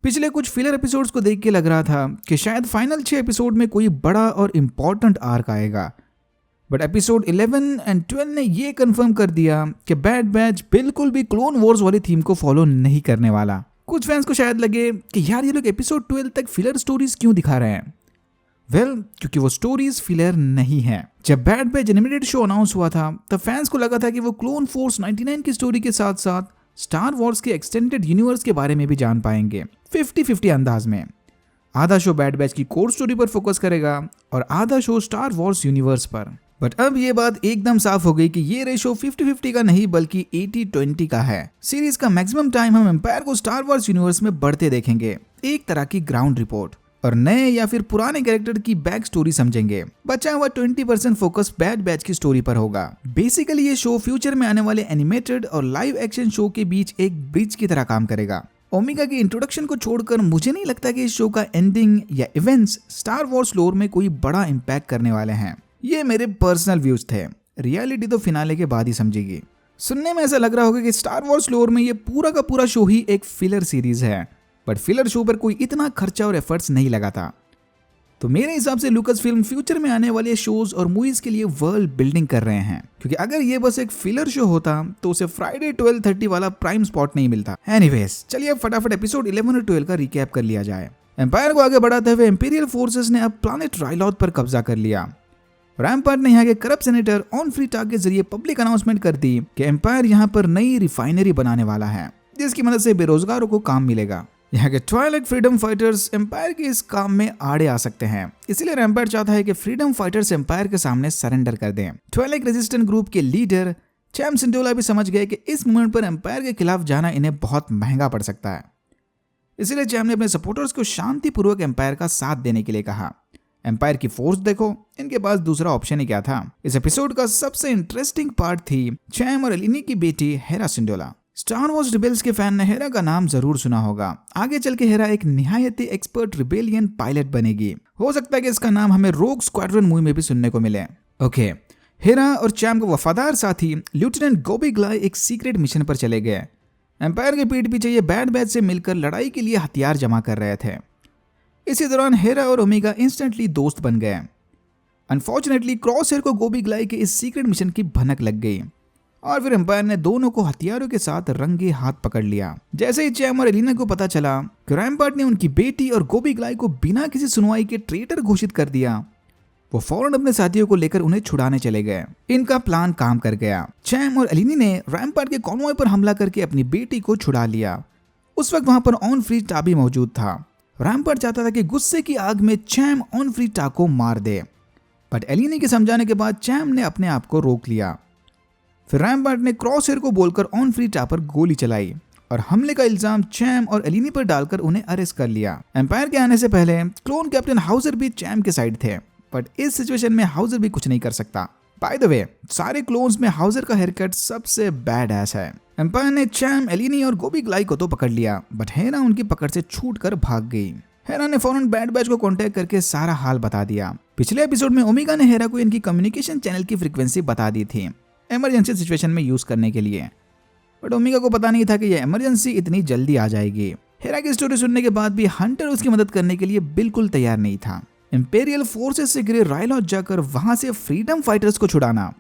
पिछले कुछ filler episodes को देख के लग रहा था कि शायद फाइनल 6 एपिसोड में कोई बड़ा और इम्पोर्टेंट आर्क आएगा, बट एपिसोड 11 एंड 12 ने ये कंफर्म कर दिया कि बैड बैच बिल्कुल भी क्लोन वॉर्स वाली थीम को फॉलो नहीं करने वाला। कुछ फैंस को शायद लगे कि यार ये लोग एपिसोड 12 तक फिलर स्टोरीज क्यों दिखा रहे हैं। क्योंकि वो स्टोरीज फिलर नहीं है। जब bad batch animated show announce हुआ था तब फैंस को लगा था कि वो क्लोन फोर्स 99 की स्टोरी के साथ साथ स्टार वॉर्स के एक्सटेंडेड यूनिवर्स के बारे में भी जान पाएंगे 50-50 अंदाज में। आधा शो बैड बैच की कोर स्टोरी पर फोकस करेगा और आधा शो स्टार वॉर्स यूनिवर्स पर। बट अब ये बात एकदम साफ हो गई कि ये रेशो 50-50 का नहीं बल्कि 80-20 का है। सीरीज का मैक्सिमम टाइम हम एम्पायर को स्टार वॉर्स यूनिवर्स में बढ़ते देखेंगे, एक तरह की ग्राउंड रिपोर्ट, और नए या फिर पुराने कैरेक्टर की बैक स्टोरी समझेंगे। बचा हुआ 20% फोकस बैड बैच की स्टोरी पर होगा। बेसिकली ये शो फ्यूचर में आने वाले एनिमेटेड और लाइव एक्शन शो के बीच एक ब्रिज की तरह काम करेगा। ओमेगा की इंट्रोडक्शन को छोड़कर मुझे नहीं लगता कि इस शो का एंडिंग या इवेंट्स स्टार वॉर्स लोर में कोई बड़ा इम्पैक्ट करने वाले हैं। ये मेरे पर्सनल व्यूज थे, रियलिटी तो फिनाले के बाद ही समझेगी। सुनने में ऐसा लग रहा होगा कि स्टार वॉर्स लोर में ये पूरा का पूरा शो ही एक फिलर सीरीज है, बट फिलर शो पर कोई इतना खर्चा और एफर्ट्स नहीं लगा था। तो मेरे हिसाब से लुकास फिल्म फ्यूचर में आने वाले शोज और मूवीज के लिए वर्ल्ड बिल्डिंग कर रहे हैं, क्योंकि अगर ये बस एक फिलर शो होता तो उसे फ्राइडे 12:30 वाला प्राइम स्पॉट नहीं मिलता। एनीवेज, चलिए अब फटाफट एपिसोड 11 और 12 का रिकैप कर लिया जाए। एम्पायर को आगे बढ़ाते हुए इंपीरियल फोर्सेस ने अब प्लैनेट राइलॉथ पर कब्जा कर लिया। रैम्पार्ट ने यहाँ के करप्ट सेनेटर ऑन फ्री टाक के जरिए पब्लिक अनाउंसमेंट कर दी कि एम्पायर यहाँ पर नई रिफाइनरी बनाने वाला है, जिसकी मदद से बेरोजगारों को काम मिलेगा। यहाँ के ट्वाइलाइट फ्रीडम फाइटर्स एम्पायर के इस काम में आड़े आ सकते हैं, इसलिए रैम्पार्ट चाहता है कि फ्रीडम फाइटर्स एम्पायर के सामने सरेंडर कर दें। ट्वाइलाइट रेजिस्टेंट ग्रुप के लीडर चैम सिंडोला भी समझ गए कि इस मूवमेंट पर एम्पायर के खिलाफ जाना इन्हें बहुत महंगा पड़ सकता है, इसलिए चैम ने अपने सपोर्टर्स को शांतिपूर्वक एम्पायर का साथ देने के लिए कहा। एम्पायर की फोर्स देखो, इनके पास दूसरा ऑप्शन ही क्या था। इस एपिसोड का सबसे इंटरेस्टिंग पार्ट थी चैम और एलिनी की बेटी Hera Sindola. Star Wars rebels के फैन ने हेरा का नाम जरूर सुना होगा। आगे चल के हेरा एक निहायती एक्सपर्ट रिबेलियन पायलट बनेगी। हो सकता है कि इसका नाम हमें रोग स्क्वाड्रन मूवी में भी सुनने को मिले। ओके, हेरा और चैम का वफादार साथी लेफ्टिनेंट गोबी ग्लाई एक सीक्रेट मिशन पर चले गए। एम्पायर के पीठ पीछे ये बैड बैच से मिलकर लड़ाई के लिए हथियार जमा कर रहे थे। इसी दौरान हेरा और ओमेगा इंस्टेंटली दोस्त बन गए। अनफॉर्चुनेटली क्रॉस हेयर को गोबी ग्लाई के इस सीक्रेट मिशन की भनक लग गई और फिर एम्पायर ने दोनों को हथियारों के साथ रंगे हाथ पकड़ लिया। जैसे ही चैम और एलिना को पता चला कि रैम्पार्ट ने उनकी बेटी और गोबी ग्लाई को बिना किसी सुनवाई के ट्रेटर घोषित कर दिया, वो फौरन अपने साथियों को लेकर उन्हें छुड़ाने चले गए। इनका प्लान काम कर गया। चैम और एलिनी ने रैम्पार्ट के कॉन्वॉय पर हमला करके अपनी बेटी को छुड़ा लिया। उस वक्त वहां पर ऑन फ्री टा भी मौजूद था। रैम्पार्ट चाहता था कि गुस्से की आग में चैम ऑन फ्री टा को मार दे, बट एलिनी के समझाने के बाद चैम ने अपने आप को रोक लिया। फिर रैम्पार्ट ने क्रॉस हेयर को बोलकर ऑन फ्री टा पर गोली चलाई और हमले का इल्जाम चैम और एलिनी पर डालकर उन्हें अरेस्ट कर लिया। एम्पायर के आने से पहले क्लोन कैप्टन हाउजर भी चैम के साइड थे, बट इस सिचुएशन में हाउजर भी कुछ नहीं कर सकता। बाय द वे, सारे क्लोन्स में हाउजर का हेयरकट सबसे बैड एस है। एम्पायर ने चैम, एलिनी और गोबी ग्लाई को तो पकड़ लिया, बट हेरा उनकी पकड़ से छूटकर भाग गई। हेरा ने फौरन बैड बैच को कांटेक्ट करके सारा हाल बता दिया। पिछले एपिसोड में ओमेगा ने हेरा को इनकी कम्युनिकेशन चैनल की फ्रीक्वेंसी बता दी थी इमरजेंसी सिचुएशन में यूज करने के लिए, बट ओमेगा को पता नहीं था कि यह इमरजेंसी इतनी जल्दी आ जाएगी। हेरा की स्टोरी सुनने के बाद भी हंटर उसकी मदद करने के लिए बिल्कुल तैयार नहीं था। इंपीरियल फोर्सेस से घिरे राइलॉथ जाकर वहां से फ्रीडम फाइटर्स को छुड़ाना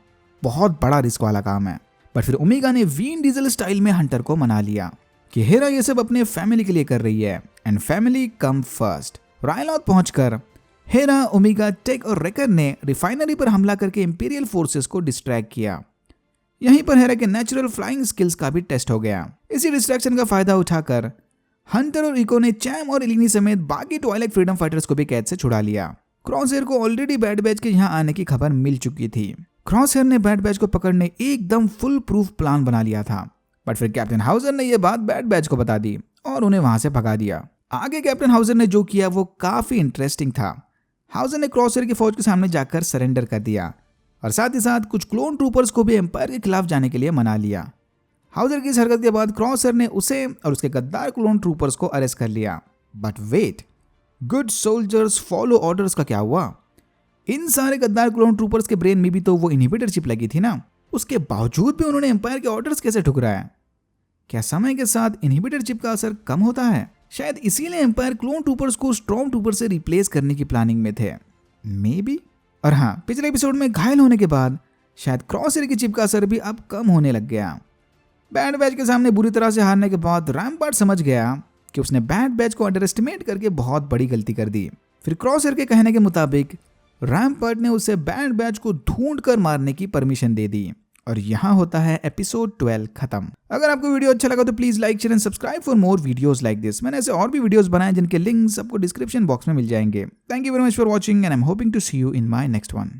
बहुत बड़ा रिस्क वाला काम है, बट फिर ओमेगा ने वीन डीजल स्टाइल में हंटर को मना लिया कि हेरा ये सब अपने फैमिली के लिए कर रही है एंड फैमिली कम फर्स्ट। राइलॉथ पहुंचकर हेरा, ओमेगा, टेक और रेकर ने रिफाइनरी पर हमला करके इंपीरियल फोर्सेस को डिस्ट्रैक्ट किया। यहीं पर हेरा के नेचुरल फ्लाइंग स्किल्स का भी टेस्ट हो गया। इसी डिस्ट्रैक्शन का फायदा उठाकर हंटर और इको ने चैम और एलिनी समेत बाकी ट्वाइलाइट फ्रीडम फाइटर्स को भी कैद से छुड़ा लिया। क्रॉस हेयर को ऑलरेडी बैड बैच के यहाँ आने की खबर मिल चुकी थी। क्रॉस हेयर ने बैड बैच को पकड़ने एकदम फुल प्रूफ प्लान बना लिया था, बट फिर कैप्टन हाउजर ने यह बात बैड बैच को बता दी और उन्हें वहां से भगा दिया। आगे कैप्टन हाउजर ने जो किया वो काफी इंटरेस्टिंग था। हाउजर ने क्रॉस हेयर की फौज के सामने जाकर सरेंडर कर दिया और साथ ही साथ कुछ क्लोन ट्रूपर्स को भी एम्पायर के खिलाफ जाने के लिए मना लिया। हाउजर की इस हरकत के बाद क्रॉसर ने उसे और उसके गद्दार क्लोन ट्रूपर्स को अरेस्ट कर लिया। But wait, good soldiers follow orders का क्या हुआ? इन सारे गद्दार क्लोन ट्रूपर्स के ब्रेन में भी तो वो इनहिबिटर चिप लगी थी ना, उसके बावजूद भी उन्होंने एम्पायर के ऑर्डर्स कैसे ठुकराया? क्या समय के साथ इनहिबिटर चिप का असर कम होता है? शायद इसीलिए एम्पायर क्लोन ट्रूपर्स को स्टॉर्म ट्रूपर से रिप्लेस करने की प्लानिंग में थे, मे बी। और हाँ, पिछले एपिसोड में घायल होने के बाद शायद क्रॉसहेयर की चिप का असर भी अब कम होने लग गया। बैड बैच के सामने बुरी तरह से हारने के बाद रैम्पार्ट समझ गया कि उसने बैड बैच को अंडर एस्टिमेट करके बहुत बड़ी गलती कर दी। फिर क्रॉसहेयर के कहने के मुताबिक रैम्पार्ट ने उसे बैड बैच को ढूंढ कर मारने की परमिशन दे दी। और यहाँ होता है एपिसोड 12 खत्म। अगर आपको वीडियो अच्छा लगा तो please like share and subscribe for more videos like this. मैंने ऐसे और भी वीडियोस बनाए जिनके लिंक्स आपको डिस्क्रिप्शन बॉक्स में मिल जाएंगे। Thank you very much for watching and I am hoping to see you in my next one.